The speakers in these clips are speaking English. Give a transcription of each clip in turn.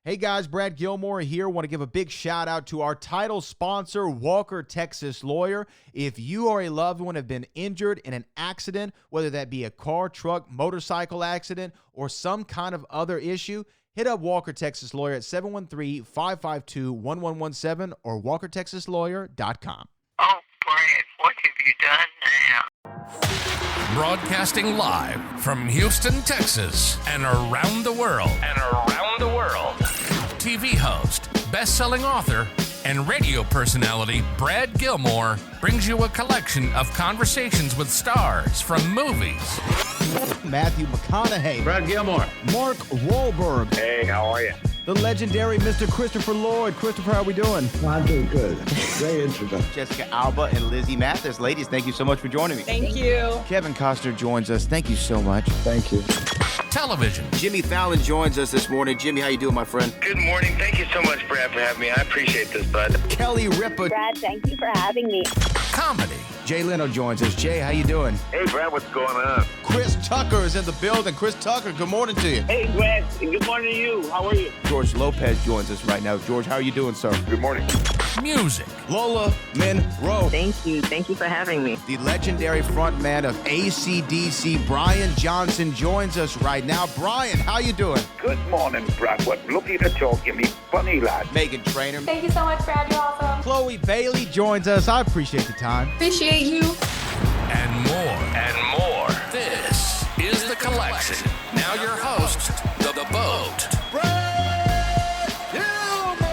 Hey guys, Brad Gilmore here. Want to give a big shout out to our title sponsor, Walker Texas Lawyer. If you or a loved one have been injured in an accident, whether that be a car, truck, motorcycle accident, or some kind of other issue, hit up Walker Texas Lawyer at 713-552-1117 or walkertexaslawyer.com. Oh, Brad, what have you done now? Broadcasting live from Houston, Texas, and around the world. TV host, best-selling author, and radio personality Brad Gilmore brings you a collection of conversations with stars from movies. Matthew McConaughey. Brad Gilmore. Mark Wahlberg. Hey, how are you? The legendary Mr. Christopher Lloyd. Christopher, how are we doing? I'm doing good. Great introduction. Jessica Alba and Lizzie Mathis. Ladies, thank you so much for joining me. Thank you. Kevin Costner joins us. Thank you so much. Thank you. Television. Jimmy Fallon joins us this morning. Jimmy, how you doing, my friend? Good morning. Thank you so much, Brad, for having me. I appreciate this, bud. Kelly Ripa. Brad, thank you for having me. Comedy. Jay Leno joins us. Jay, how you doing? Hey, Brad, what's going on? Chris Tucker is in the building. Chris Tucker, good morning to you. Hey, Brad, and good morning to you. How are you? George Lopez joins us right now. George, how are you doing, sir? Good morning. Music. Lola Monroe. Thank you. Thank you for having me. The legendary frontman of AC/DC, Brian Johnson, joins us right now. Brian, how you doing? Good morning, Brad. What lovely to talk. You me funny lad. Megan Trainor. Thank you so much, Brad. You're awesome. Chloe Bailey joins us. I appreciate the time. Appreciate you. And more. This is The Collection. Now your host, The Boat. Brad Gilmore!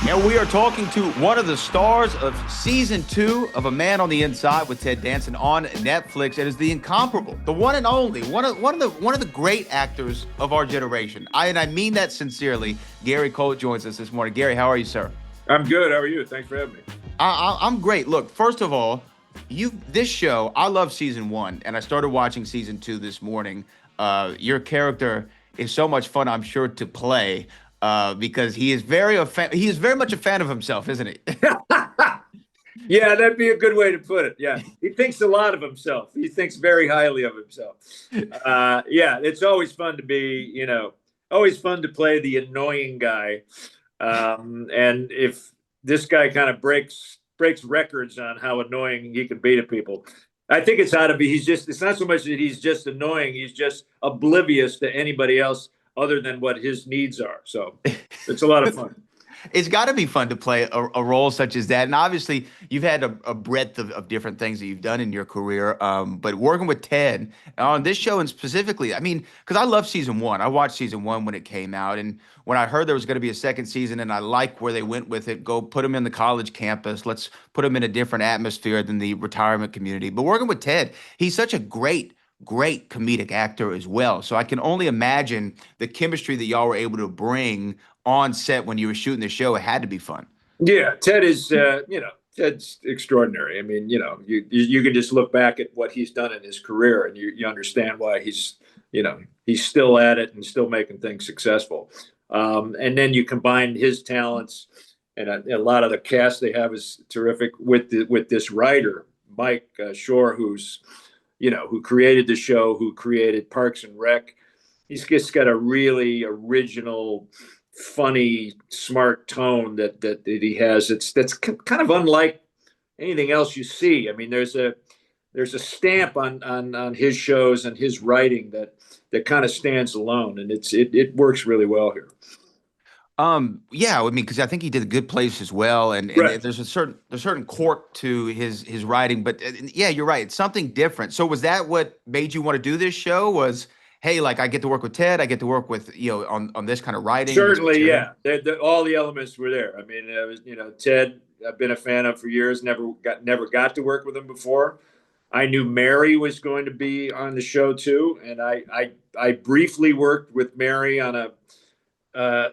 And we are talking to one of the stars of season 2 of A Man on the Inside with Ted Danson on Netflix. It is the incomparable, the one and only, one of the great actors of our generation. I mean that sincerely. Gary Colt joins us this morning. Gary, how are you, sir? I'm good. How are you? Thanks for having me. I'm great. Look, first of all, this show, I love season 1, and I started watching season 2 this morning. Your character is so much fun, I'm sure, to play because he is very much a fan of himself, isn't he? Yeah, that'd be a good way to put it. Yeah, he thinks a lot of himself. He thinks very highly of himself. Yeah, it's always fun to be, always fun to play the annoying guy. And if this guy kind of breaks records on how annoying he can be to people, I think it's it's not so much that he's just annoying, he's just oblivious to anybody else other than what his needs are. So it's a lot of fun. It's got to be fun to play a role such as that. And obviously, you've had a breadth of different things that you've done in your career. But working with Ted on this show and specifically, I mean, because I love season 1. I watched season 1 when it came out. And when I heard there was going to be a second season and I like where they went with it, go put them in the college campus. Let's put them in a different atmosphere than the retirement community. But working with Ted, he's such a great comedic actor as well. So I can only imagine the chemistry that y'all were able to bring on set when you were shooting the show. It had to be fun. Yeah, Ted is, Ted's extraordinary. I mean, you can just look back at what he's done in his career and you understand why he's still at it and still making things successful. And then you combine his talents and a lot of the cast they have is terrific with this writer, Mike Shore, who created the show, who created Parks and Rec. He's just got a really original, funny, smart tone that he has. That's kind of unlike anything else you see. I mean, there's a stamp on his shows and his writing that kind of stands alone, and it works really well here. Yeah, I mean, because I think he did a Good Place as well, and right. There's a certain quirk to his writing, but yeah, you're right, it's something different. So was that what made you want to do this show? Was, hey, like I get to work with Ted, I get to work with on this kind of writing? Certainly, yeah. All the elements were there. I mean, Ted, I've been a fan of for years. Never got to work with him before. I knew Mary was going to be on the show too, and I briefly worked with Mary on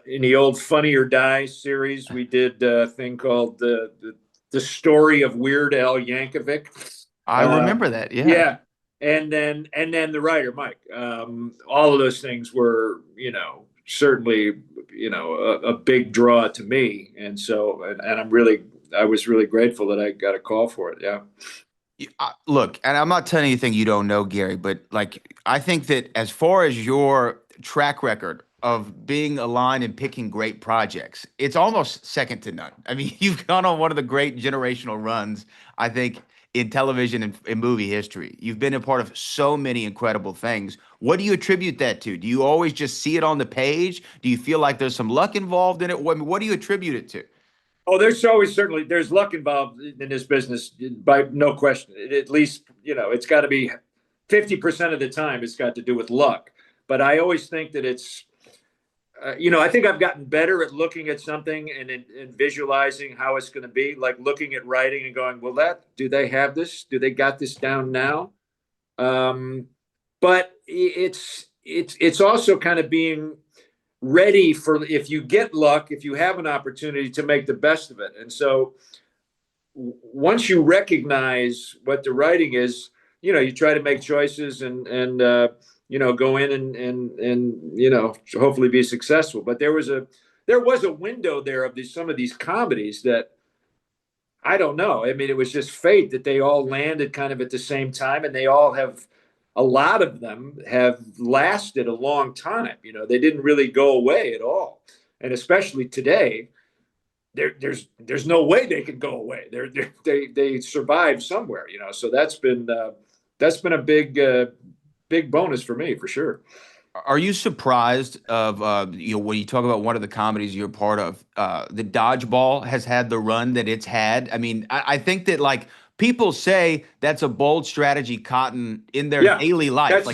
in the old Funny or Die series. We did a thing called the Story of Weird Al Yankovic. I remember that. Yeah. Yeah. And then the writer, Mike. All of those things were, certainly, a big draw to me. And so, and I was really grateful that I got a call for it. Yeah. Look, and I'm not telling you anything you don't know, Gary, but like I think that as far as your track record of being aligned and picking great projects, it's almost second to none. I mean, you've gone on one of the great generational runs, I think, in television and in movie history. You've been a part of so many incredible things. What do you attribute that to? Do you always just see it on the page? Do you feel like there's some luck involved in it? What do you attribute it to? Oh, there's always certainly there's luck involved in this business, by no question. At least, it's got to be 50% of the time. It's got to do with luck. But I always think that it's, I think I've gotten better at looking at something and visualizing how it's going to be, like looking at writing and going, well, do they have this? Do they got this down now? But it's also kind of being ready for, if you get luck, if you have an opportunity, to make the best of it. And so once you recognize what the writing is, you try to make choices and go in and hopefully be successful. But there was a window there of some of these comedies that, I don't know. I mean, it was just fate that they all landed kind of at the same time, and they all have, a lot of them have lasted a long time. They didn't really go away at all. And especially today, there's no way they can go away. They survive somewhere, so that's been a big bonus for me, for sure. Are you surprised of when you talk about one of the comedies you're part of, the Dodgeball has had the run that it's had? I mean, I think that like people say that's a bold strategy, Cotton, in their daily life. That's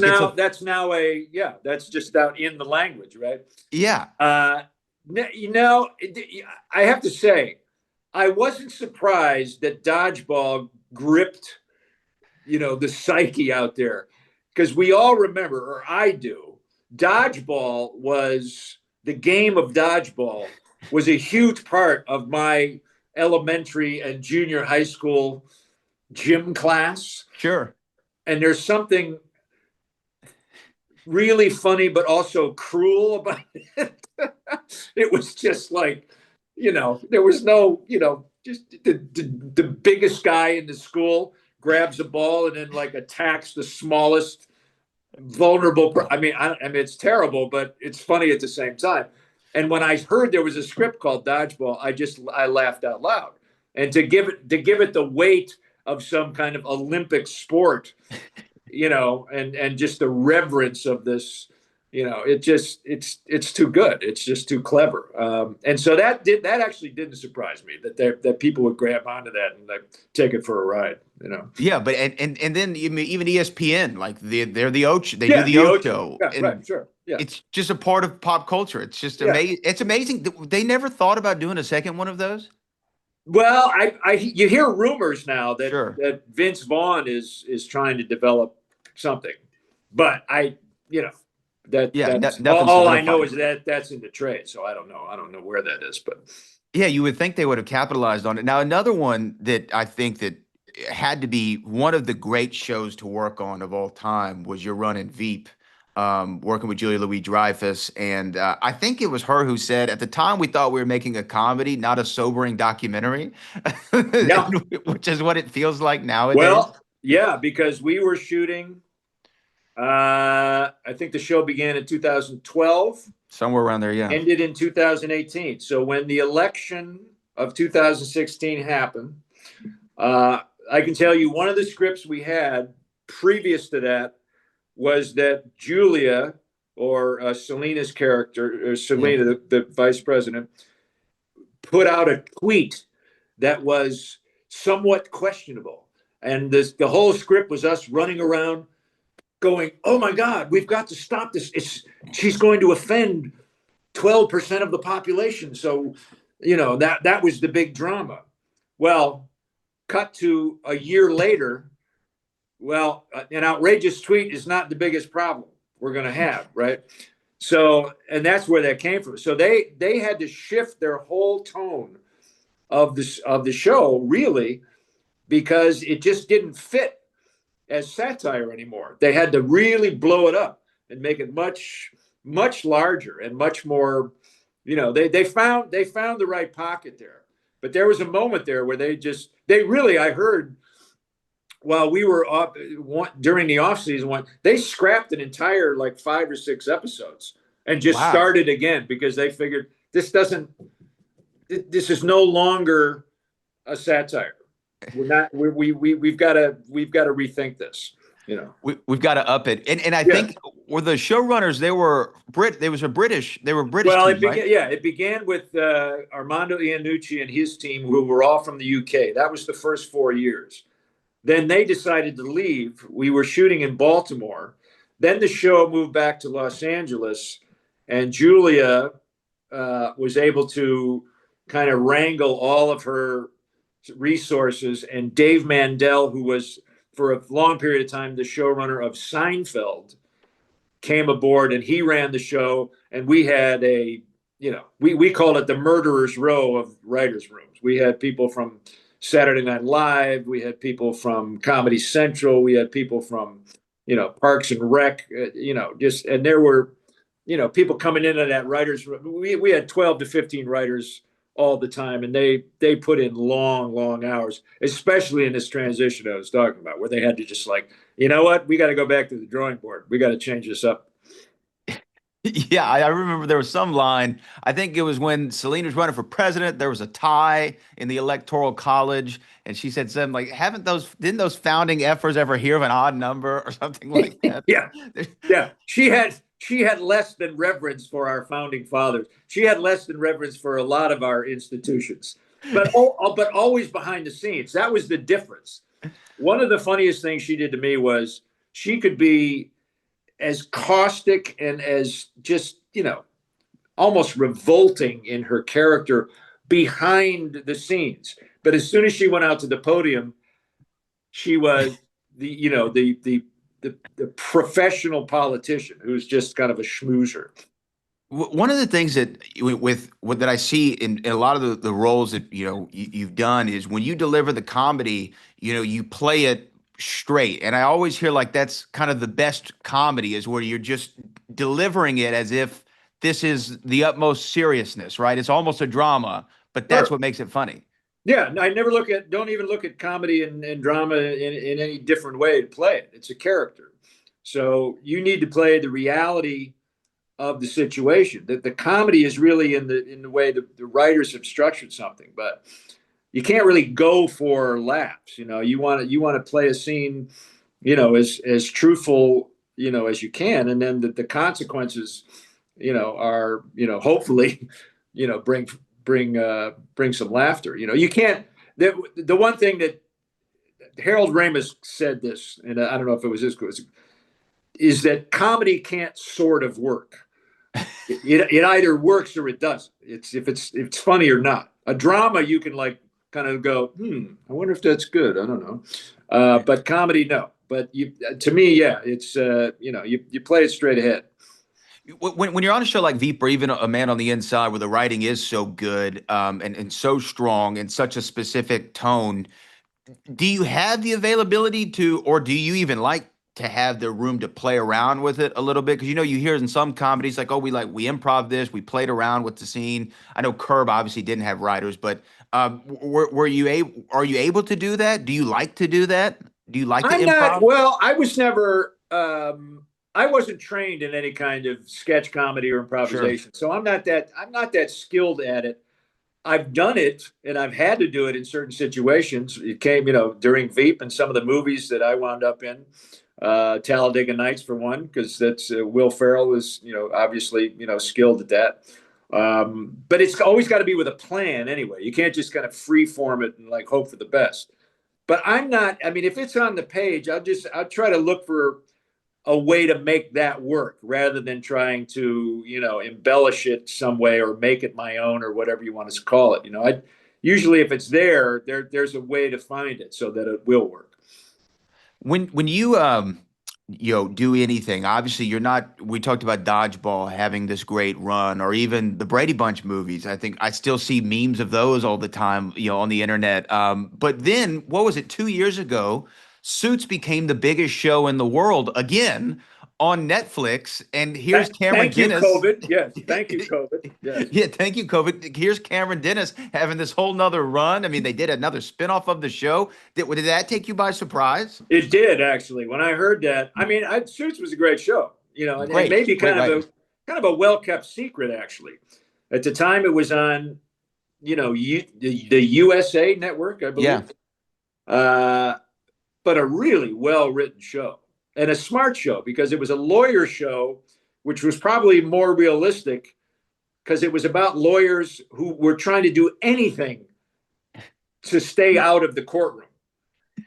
just out in the language, right? Yeah. I have to say, I wasn't surprised that Dodgeball gripped, the psyche out there, because we all remember, or I do, Dodgeball was the game of Dodgeball was a huge part of my elementary and junior high school gym class. Sure. And there's something really funny, but also cruel about it. It was just like, there was no, just the biggest guy in the school grabs a ball and then like attacks the smallest vulnerable. I mean, it's terrible, but it's funny at the same time. And when I heard there was a script called Dodgeball, I laughed out loud. And to give it the weight of some kind of Olympic sport, and just the reverence of this, it's too good. It's just too clever. And so that actually didn't surprise me that people would grab onto that and like take it for a ride, Yeah, but and then even ESPN, like they're the Ocho, they do the Ocho. Yeah, right, sure. Yeah. It's just a part of pop culture. It's just amazing. It's amazing. They never thought about doing a second one of those. Well, you hear rumors now that Sure. that Vince Vaughn is trying to develop something, but that's all I know is that that's in the trade. So I don't know where that is, but yeah, you would think they would have capitalized on it. Now, another one that I think that had to be one of the great shows to work on of all time was your run in Veep. Working with Julia Louis-Dreyfus, and I think it was her who said, at the time we thought we were making a comedy, not a sobering documentary, Yeah. which is what it feels like nowadays. Well, yeah, because we were shooting. I think the show began in 2012, somewhere around there, yeah. ended in 2018. So when the election of 2016 happened, I can tell you one of the scripts we had previous to that was that Julia, or Selena's character, or Selena, the vice president, put out a tweet that was somewhat questionable. And the whole script was us running around going, oh my God, we've got to stop this. She's going to offend 12% of the population. So, that was the big drama. Well, cut to a year later. Well, an outrageous tweet is not the biggest problem we're going to have, right? So, and that's where that came from. So they had to shift their whole tone of the show, really, because it just didn't fit as satire anymore. They had to really blow it up and make it much, much larger and much more. They found the right pocket there. But there was a moment there where they really, I heard, while we were off during the off season one, they scrapped an entire like 5 or 6 episodes and just Wow. started again because they figured this is no longer a satire. We've got to rethink this. We've got to up it. And I think were the showrunners, they were British Well, team, right? it began with Armando Iannucci and his team, who were all from the UK. That was the first 4 years. Then they decided to leave. We were shooting in Baltimore. Then the show moved back to Los Angeles, and Julia was able to kind of wrangle all of her resources. And Dave Mandel, who was for a long period of time the showrunner of Seinfeld, came aboard, and he ran the show. And we had we call it the murderer's row of writers' rooms. We had people from Saturday Night Live. We had people from Comedy Central. We had people from, Parks and Rec, and there were, people coming into that writers room. We had 12 to 15 writers all the time, and they put in long hours, especially in this transition I was talking about, where they had to just like, you know what, we got to go back to the drawing board. We got to change this up. Yeah, I remember there was some line. I think it was when Celine was running for president. There was a tie in the Electoral College, and she said something like, didn't those founding efforts ever hear of an odd number or something like that?" Yeah. She had less than reverence for our founding fathers. She had less than reverence for a lot of our institutions, but always behind the scenes. That was the difference. One of the funniest things she did to me was she could be as caustic and as just, almost revolting in her character behind the scenes. But as soon as she went out to the podium, she was the professional politician who's just kind of a schmoozer. One of the things that that I see in a lot of the roles that you've done is when you deliver the comedy, you play it straight. And I always hear like that's kind of the best comedy is where you're just delivering it as if this is the utmost seriousness, right? It's almost a drama, but that's what makes it funny. Yeah, I don't even look at comedy and drama in any different way to play it. It's a character. So you need to play the reality of the situation. That the comedy is really in the way the writers have structured something, but you can't really go for laughs. You want to play a scene, as truthful, as you can, and then the consequences, are, hopefully, bring some laughter. You can't. The one thing that Harold Ramis said this, and I don't know if it was this, is that comedy can't sort of work. It either works or it doesn't. It's funny or not. A drama you can like kind of go, I wonder if that's good. I don't know. But comedy, no. But to me, yeah, it's you play it straight ahead. When you're on a show like Veep or even A Man on the Inside, where the writing is so good and so strong and such a specific tone, do you have the availability to, or do you even like to have the room to play around with it a little bit? Because you hear in some comedies like, oh, we improv this, we played around with the scene. I know Curb obviously didn't have writers, but are you able to do that? Do you like to do that? Do you like to improv? Well, I was never. I wasn't trained in any kind of sketch comedy or improvisation, so I'm not that skilled at it. I've done it, and I've had to do it in certain situations. It came, during Veep and some of the movies that I wound up in. Talladega Nights for one, because that's Will Ferrell was, obviously, skilled at that. But it's always got to be with a plan anyway. You can't just kind of free form it and like hope for the best. But I'm not. I mean, if it's on the page, I'll try to look for a way to make that work rather than trying to, embellish it some way or make it my own or whatever you want to call it. I usually, if it's there's a way to find it so that it will work. When you do anything, obviously you're not. We talked about Dodgeball having this great run, or even the Brady Bunch movies. I think I still see memes of those all the time, on the internet. But then, what was it? 2 years ago, Suits became the biggest show in the world again on Netflix. And here's Cameron Thank you, Dennis. COVID. Yes, thank you, COVID. Yes. Yeah, thank you, COVID. Here's Cameron Dennis having this whole nother run. I mean, they did another spinoff of the show. Did that take you by surprise? It did, actually. When I heard that, I mean, Suits was a great show, and Great, maybe great writing. kind of a well-kept secret, actually. At the time, it was on, the USA network, I believe. Yeah. But a really well-written show and a smart show, because it was a lawyer show, which was probably more realistic because it was about lawyers who were trying to do anything to stay out of the courtroom.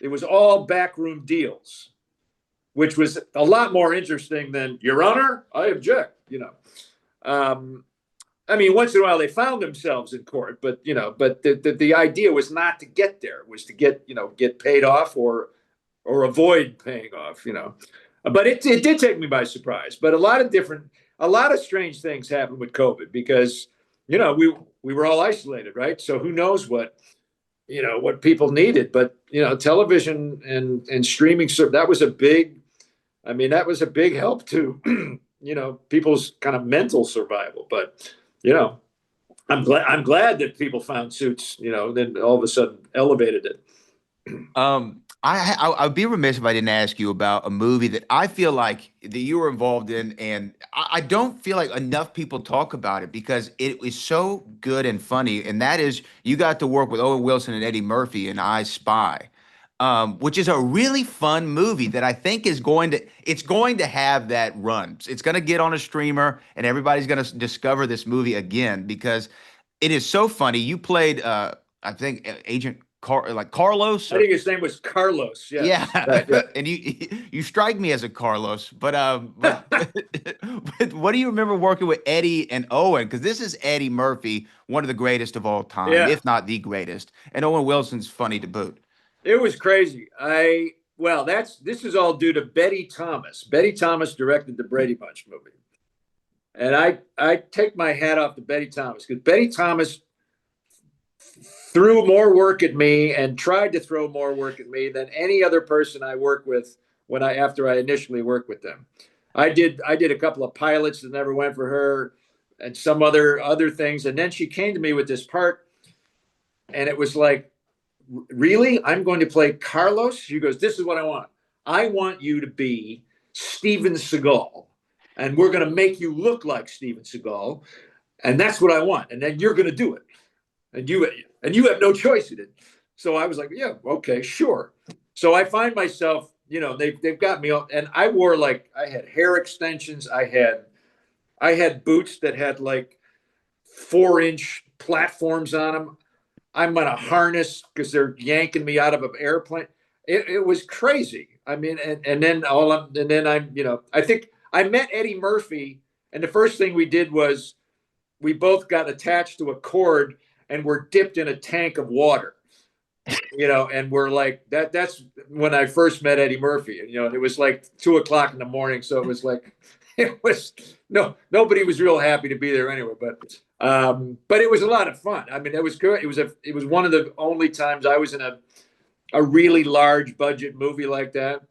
It was all backroom deals, which was a lot more interesting than, Your Honor, I object, I mean, once in a while they found themselves in court, but the idea was not to get there. It was to get paid off or avoid paying off, But it did take me by surprise. But a lot of strange things happened with COVID because, we were all isolated, right? So who knows what people needed, but television and streaming, that was a big help to people's kind of mental survival. But I'm glad that people found Suits, then all of a sudden elevated it. I'd be remiss if I didn't ask you about a movie that I feel like that you were involved in, and I don't feel like enough people talk about it because it is so good and funny. And that is, you got to work with Owen Wilson and Eddie Murphy in I Spy, which is a really fun movie that I think it's going to have that run. It's going to get on a streamer, and everybody's going to discover this movie again because it is so funny. You played, I think, Agent Carlos. I think his name was Carlos. Yes. Yeah, Right, yeah. And you strike me as a Carlos, but what do you remember working with Eddie and Owen? Because this is Eddie Murphy, one of the greatest of all time, if not the greatest, and Owen Wilson's funny to boot. It was crazy. This is all due to Betty Thomas. Betty Thomas directed the Brady Bunch movie, and I take my hat off to Betty Thomas because Betty Thomas threw more work at me and tried to throw more work at me than any other person I worked with after I initially worked with them. I did a couple of pilots that never went for her and some other things. And then she came to me with this part and it was like, really? I'm going to play Carlos? She goes, this is what I want. I want you to be Steven Seagal and we're going to make you look like Steven Seagal. And that's what I want. And then you're going to do it. And you have no choice in it. So I was like, yeah, okay, sure. So I find myself, they've got me up, and I wore I had hair extensions. I had boots that had 4-inch platforms on them. I'm on a harness because they're yanking me out of an airplane. It was crazy. I mean, and then I think I met Eddie Murphy, and the first thing we did was we both got attached to a cord and we're dipped in a tank of water, and we're like, that's when I first met Eddie Murphy, and it was 2:00 in the morning. So it was nobody was real happy to be there anyway, but it was a lot of fun. I mean, it was good. It was one of the only times I was in a really large budget movie like that.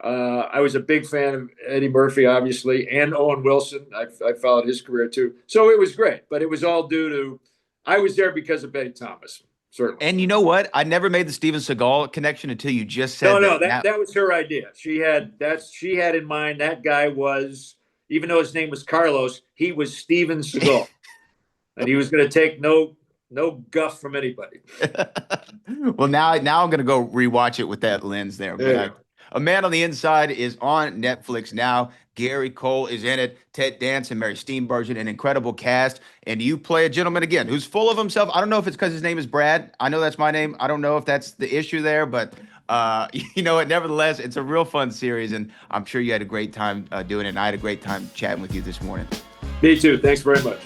I was a big fan of Eddie Murphy, obviously, and Owen Wilson. I followed his career too. So it was great, but it was all due to, I was there because of Betty Thomas, certainly. And you know what? I never made the Steven Seagal connection until you just said that. That was her idea. She had in mind that guy was, even though his name was Carlos, he was Steven Seagal. And he was going to take no guff from anybody. Well, now I'm going to go rewatch it with that lens there. But A Man on the Inside is on Netflix now. Gary Cole is in it. Ted Danson, Mary Steenburgen, an incredible cast. And you play a gentleman again who's full of himself. I don't know if it's because his name is Brad. I know that's my name. I don't know if that's the issue there, but nevertheless, it's a real fun series, and I'm sure you had a great time doing it. And I had a great time chatting with you this morning. Me too. Thanks very much.